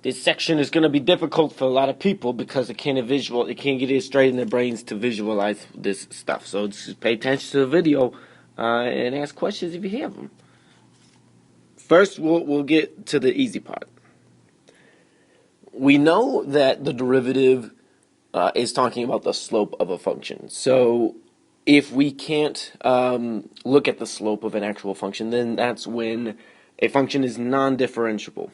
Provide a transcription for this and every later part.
This section is going to be difficult for a lot of people because they can't get it straight in their brains to visualize this stuff. So just pay attention to the video and ask questions if you have them. First, we'll get to the easy part. We know that the derivative is talking about the slope of a function. So if we can't look at the slope of an actual function, then that's when a function is non-differentiable.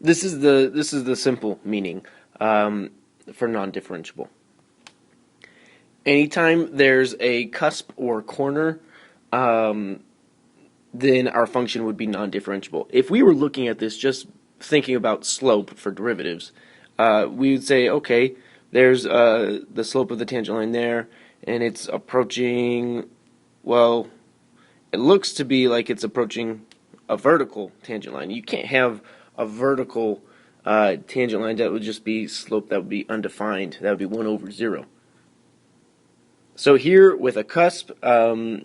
This is the simple meaning for non-differentiable. Anytime there's a cusp or corner, then our function would be non-differentiable. If we were looking at this just thinking about slope for derivatives, we would say, okay, there's the slope of the tangent line there, and it's approaching, well, it looks to be like it's approaching a vertical tangent line. You can't have a vertical tangent line that would just be slope that would be undefined. That would be 1 over 0. So here with a cusp, the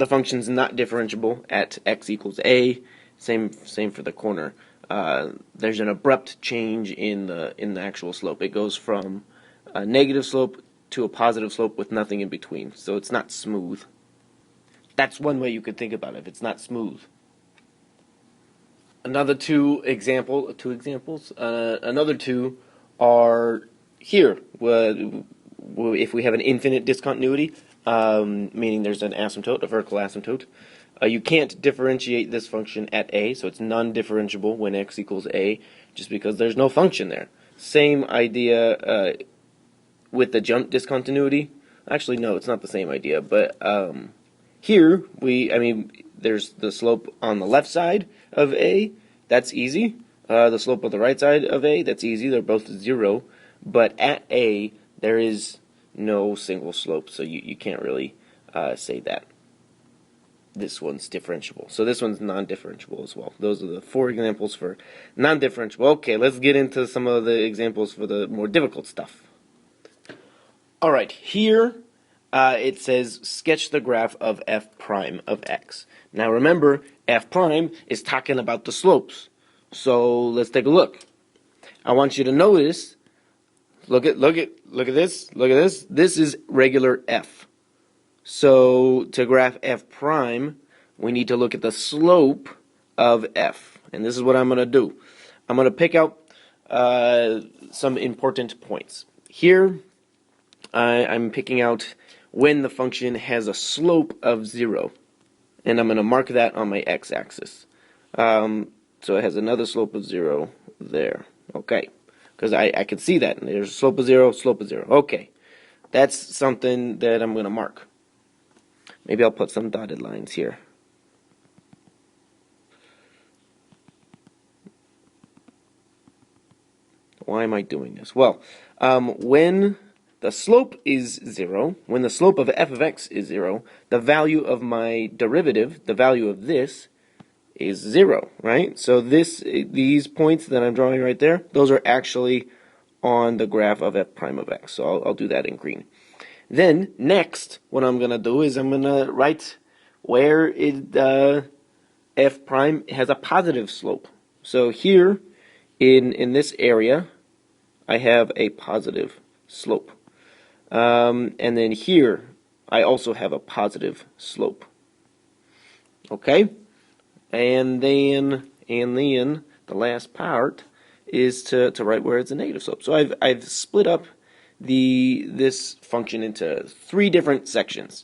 function's not differentiable at x equals a. Same for the corner. There's an abrupt change in the actual slope. It goes from a negative slope to a positive slope with nothing in between. So it's not smooth. That's one way you could think about it. If it's not smooth. Another two examples. Another two are here. If we have an infinite discontinuity, meaning there's an asymptote, a vertical asymptote, you can't differentiate this function at a, so it's non-differentiable when x equals a, just because there's no function there. Same idea with the jump discontinuity. Actually, no, it's not the same idea, but here there's the slope on the left side of a, that's easy. The slope of the right side of a, that's easy. They're both 0, but at a there is no single slope, so you can't really say that this one's differentiable. So this one's non-differentiable as well. Those are the 4 examples for non-differentiable. Okay, let's get into some of the examples for the more difficult stuff. Alright, here it says sketch the graph of f prime of x. Now remember, f prime is talking about the slopes. So let's take a look. I want you to notice, look at this. This is regular f. So to graph f prime, we need to look at the slope of f. And this is what I'm going to do. I'm going to pick out some important points. Here, I'm picking out when the function has a slope of 0. And I'm going to mark that on my x-axis. So it has another slope of 0 there. Okay. Because I can see that. There's a slope of 0, slope of 0. Okay. That's something that I'm going to mark. Maybe I'll put some dotted lines here. Why am I doing this? Well, when the slope is 0, when the slope of f of x is 0, the value of my derivative, the value of this, is 0, right? So these points that I'm drawing right there, those are actually on the graph of f prime of x. So I'll do that in green. Then, next, what I'm going to do is I'm going to write where f prime has a positive slope. So here, in this area, I have a positive slope. And then here, I also have a positive slope. Okay? And then the last part is to write where it's a negative slope. So I've split up this function into 3 different sections.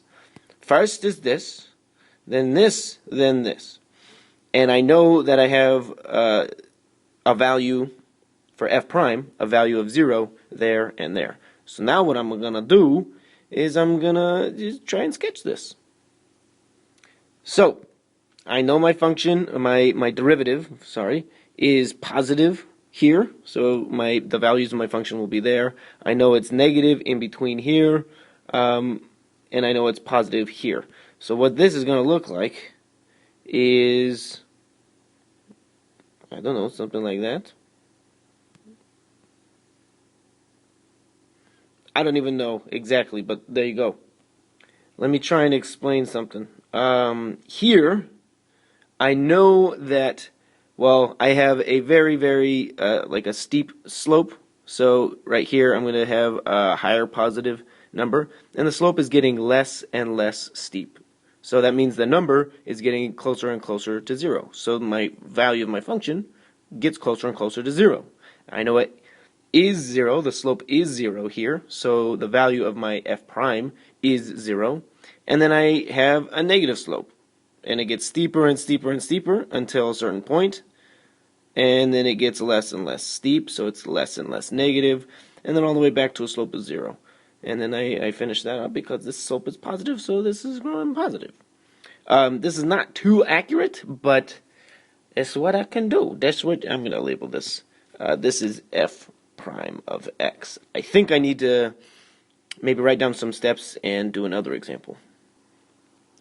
First is this, then this, then this. And I know that I have a value for f prime, a value of 0 there and there. So now what I'm going to do is I'm going to just try and sketch this. So I know my function, my derivative, is positive here, so the values of my function will be there. I know it's negative in between here, and I know it's positive here. So what this is going to look like is, I don't know, something like that. I don't even know exactly, but there you go. Let me try and explain something. Here, I know that Well, I have a very, very, like a steep slope. So right here, I'm going to have a higher positive number, and the slope is getting less and less steep. So that means the number is getting closer and closer to 0. So my value of my function gets closer and closer to 0. I know it is 0, the slope is 0 here, so the value of my f prime is 0. And then I have a negative slope, and it gets steeper and steeper and steeper until a certain point, and then it gets less and less steep, so it's less and less negative, and then all the way back to a slope of 0. And then I finish that up because this slope is positive, so this is growing positive. This is not too accurate, but it's what I can do. That's what I'm going to label this. This is f prime of x. I think I need to maybe write down some steps and do another example.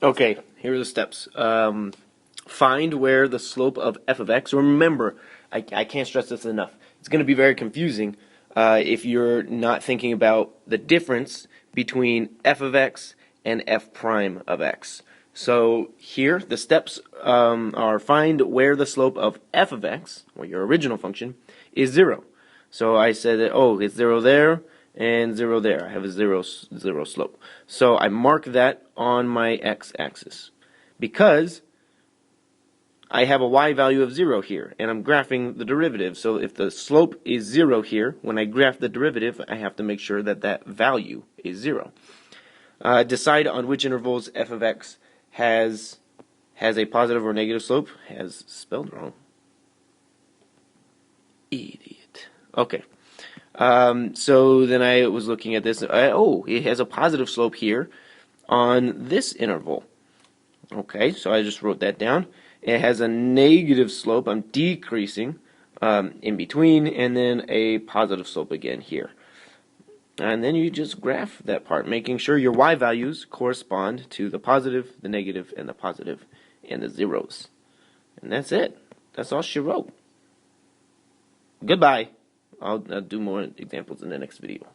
Okay, here are the steps. Find where the slope of f of x, remember, I can't stress this enough, it's going to be very confusing if you're not thinking about the difference between f of x and f prime of x. So here, the steps are find where the slope of f of x, or your original function, is 0. So I said that, oh, it's 0 there, and 0 there. I have a 0 slope. So I mark that on my x-axis because I have a y value of 0 here, and I'm graphing the derivative. So if the slope is 0 here, when I graph the derivative, I have to make sure that that value is 0. Decide on which intervals f of x has a positive or negative slope. Has spelled wrong. Idiot. Okay. So then I was looking at this. Oh, it has a positive slope here on this interval. Okay, so I just wrote that down. It has a negative slope. I'm decreasing in between, and then a positive slope again here. And then you just graph that part, making sure your y values correspond to the positive, the negative, and the positive, and the zeros. And that's it. That's all she wrote. Goodbye. I'll do more examples in the next video.